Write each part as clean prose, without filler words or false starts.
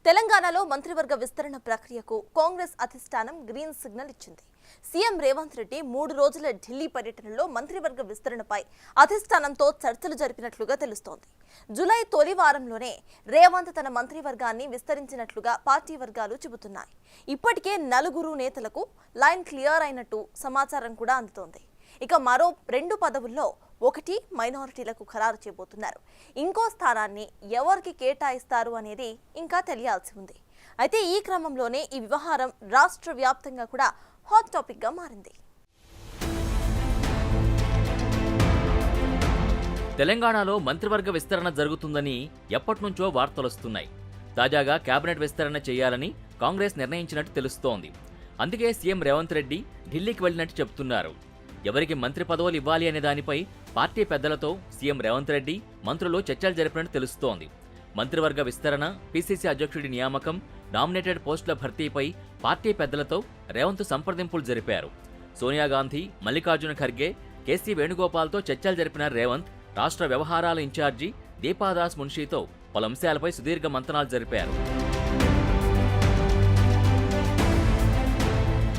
తెలంగాణలో మంత్రివర్గ విస్తరణ ప్రక్రియకు కాంగ్రెస్ అధిష్టానం గ్రీన్ సిగ్నల్ ఇచ్చింది. సీఎం రేవంత్ రెడ్డి 3 రోజుల ఢిల్లీ పర్యటనలో మంత్రివర్గ విస్తరణపై అధిష్టానంతో చర్చలు జరిపినట్లుగా తెలుస్తోంది. జూలై తొలి వారంలోనే రేవంత్ తన మంత్రివర్గాన్ని విస్తరించినట్లుగా పార్టీ వర్గాలు చెబుతున్నాయి. ఇప్పటికే 4 నేతలకు లైన్ క్లియర్ అయినట్టు సమాచారం కూడా అందుతోంది. ఇక మరో 2 పదవుల్లో ఒకటి మైనారిటీలకు ఖరారు చేయబోతున్నారు. ఇంకో స్థానాన్ని ఎవరికి కేటాయిస్తారు అనేది ఇంకా తెలియాల్సి ఉంది. అయితే ఈ క్రమంలోనే ఈ వ్యవహారం రాష్ట్ర వ్యాప్తంగా కూడా హాట్ టాపిక్ గా మారింది. తెలంగాణలో మంత్రివర్గ విస్తరణ జరుగుతుందని ఎప్పటినుంచో వార్తలొస్తున్నాయి. తాజాగా కేబినెట్ విస్తరణ చేయాలని కాంగ్రెస్ నిర్ణయించినట్టు తెలుస్తోంది. అందుకే సీఎం రేవంత్ రెడ్డి ఢిల్లీకి వెళ్లినట్టు చెబుతున్నారు. ఎవరికి మంత్రి పదవులు ఇవ్వాలి అనే దానిపై పార్టీ పెద్దలతో సీఎం రేవంత్ రెడ్డి మంత్రులు చర్చలు జరిపినట్టు తెలుస్తోంది. మంత్రివర్గ విస్తరణ, పీసీసీ అధ్యక్షుడి నియామకం, నామినేటెడ్ పోస్టుల భర్తీపై పార్టీ పెద్దలతో రేవంత్ సంప్రదింపులు జరిపారు. సోనియా గాంధీ, మల్లికార్జున ఖర్గే, కేసీ వేణుగోపాల్తో చర్చలు జరిపిన రేవంత్ రాష్ట్ర వ్యవహారాల ఇన్ఛార్జి దీపాదాస్ మున్షీతో పలు అంశాలపై సుదీర్ఘ మంతనాలు జరిపారు.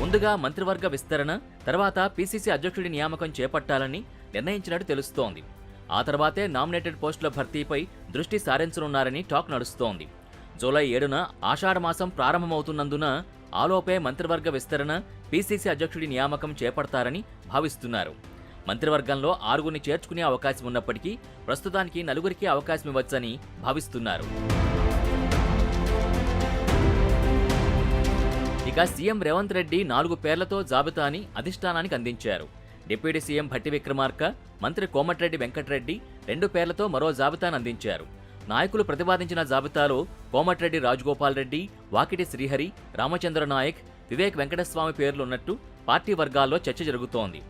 ముందుగా మంత్రివర్గ విస్తరణ, తర్వాత పీసీసీ అధ్యక్షుడి నియామకం చేపట్టాలని నిర్ణయించినట్టు తెలుస్తోంది. ఆ తర్వాతే నామినేటెడ్ పోస్టుల భర్తీపై దృష్టి సారించనున్నారని టాక్ నడుస్తోంది. జూలై 7న ఆషాఢమాసం ప్రారంభమవుతున్నందున ఆలోపే మంత్రివర్గ విస్తరణ, పీసీసీ అధ్యక్షుడి నియామకం చేపడతారని భావిస్తున్నారు. మంత్రివర్గంలో 6గురిని చేర్చుకునే అవకాశం ఉన్నప్పటికీ ప్రస్తుతానికి 4గురికి అవకాశం ఇవ్వచ్చని భావిస్తున్నారు. ఇక సీఎం రేవంత్ రెడ్డి 4 పేర్లతో జాబితాని అధిష్టానానికి అందించారు. డిప్యూటీ సీఎం భట్టి విక్రమార్క, మంత్రి కోమటిరెడ్డి వెంకటరెడ్డి 2 పేర్లతో మరో జాబితాను అందించారు. నాయకులు ప్రతిపాదించిన జాబితాలో కోమటిరెడ్డి రాజగోపాల్ రెడ్డి, వాకిటి శ్రీహరి, రామచంద్ర నాయక్, వివేక్ వెంకటస్వామి పేర్లున్నట్టు పార్టీ వర్గాల్లో చర్చ జరుగుతోంది.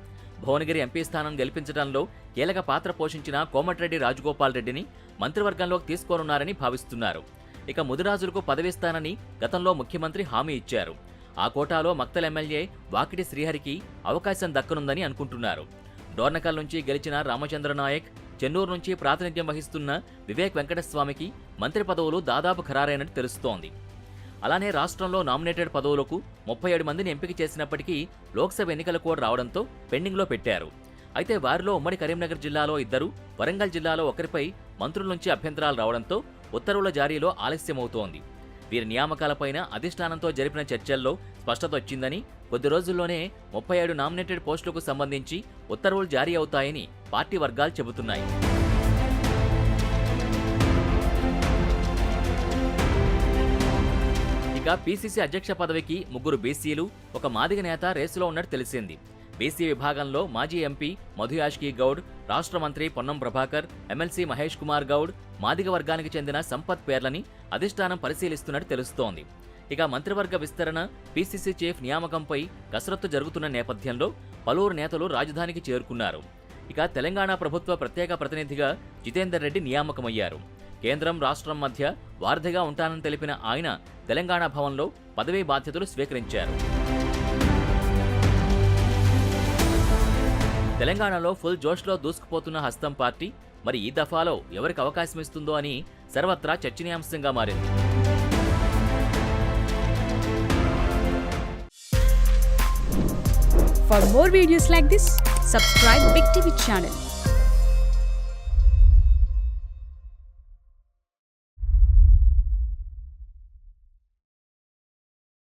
భువనగిరి ఎంపీ స్థానం గెలిపించడంలో కీలక పాత్ర పోషించిన కోమటిరెడ్డి రాజగోపాల్ రెడ్డిని మంత్రివర్గంలోకి తీసుకోనున్నారని భావిస్తున్నారు. ఇక ముదిరాజులకు పదవిస్తానని గతంలో ముఖ్యమంత్రి హామీ ఇచ్చారు. ఆ కోటాలో మక్తల్ ఎమ్మెల్యే వాకిటి శ్రీహరికి అవకాశం దక్కనుందని అనుకుంటున్నారు. డోర్నకల్ నుంచి గెలిచిన రామచంద్ర నాయక్, చెన్నూరు నుంచి ప్రాతినిధ్యం వహిస్తున్న వివేక్ వెంకటస్వామికి మంత్రి పదవులు దాదాపు ఖరారైనట్టు తెలుస్తోంది. అలానే రాష్ట్రంలో నామినేటెడ్ పదవులకు 37 మందిని ఎంపిక చేసినప్పటికీ లోక్సభ ఎన్నికల కోడ్ రావడంతో పెండింగ్లో పెట్టారు. అయితే వారిలో ఉమ్మడి కరీంనగర్ జిల్లాలో 2, వరంగల్ జిల్లాలో 1పై మంత్రుల నుంచి అభ్యంతరాలు రావడంతో ఉత్తర్వుల జారీలో ఆలస్యమవుతోంది. వీరి నియామకాలపైన అధిష్టానంతో జరిపిన చర్చల్లో స్పష్టత వచ్చిందని, కొద్ది రోజుల్లోనే 37 నామినేటెడ్ పోస్టులకు సంబంధించి ఉత్తర్వులు జారీ అవుతాయని పార్టీ వర్గాలు చెబుతున్నాయి. ఇక పీసీసీ అధ్యక్ష పదవికి 3 బీసీలు, 1 మాదిగ నేత రేసులో ఉన్నట్టు తెలిసింది. బీసీ విభాగంలో మాజీ ఎంపీ మధు యాష్కీ గౌడ్, రాష్ట్ర మంత్రి పొన్నం ప్రభాకర్, ఎమ్మెల్సీ మహేష్ కుమార్ గౌడ్, మాదిగ వర్గానికి చెందిన సంపత్ పేర్లని అధిష్టానం పరిశీలిస్తున్నట్టు తెలుస్తోంది. ఇక మంత్రివర్గ విస్తరణ, పీసీసీ చీఫ్ నియామకంపై కసరత్తు జరుగుతున్న నేపథ్యంలో పలువురు నేతలు రాజధానికి చేరుకున్నారు. ఇక తెలంగాణ ప్రభుత్వ ప్రత్యేక ప్రతినిధిగా జితేందర్ రెడ్డి నియామకమయ్యారు. కేంద్రం, రాష్ట్రం మధ్య వారధిగా ఉంటానని తెలిపిన ఆయన తెలంగాణ భవన్లో పదవీ బాధ్యతలు స్వీకరించారు. తెలంగాణలో ఫుల్ జోష్లో దూసుకుపోతున్న హస్తం పార్టీ మరి ఈ దఫాలో ఎవరికి అవకాశం ఇస్తుందో అని సర్వత్రా చర్చనీయాంశంగా మారింది. For more videos like this, subscribe Big TV channel.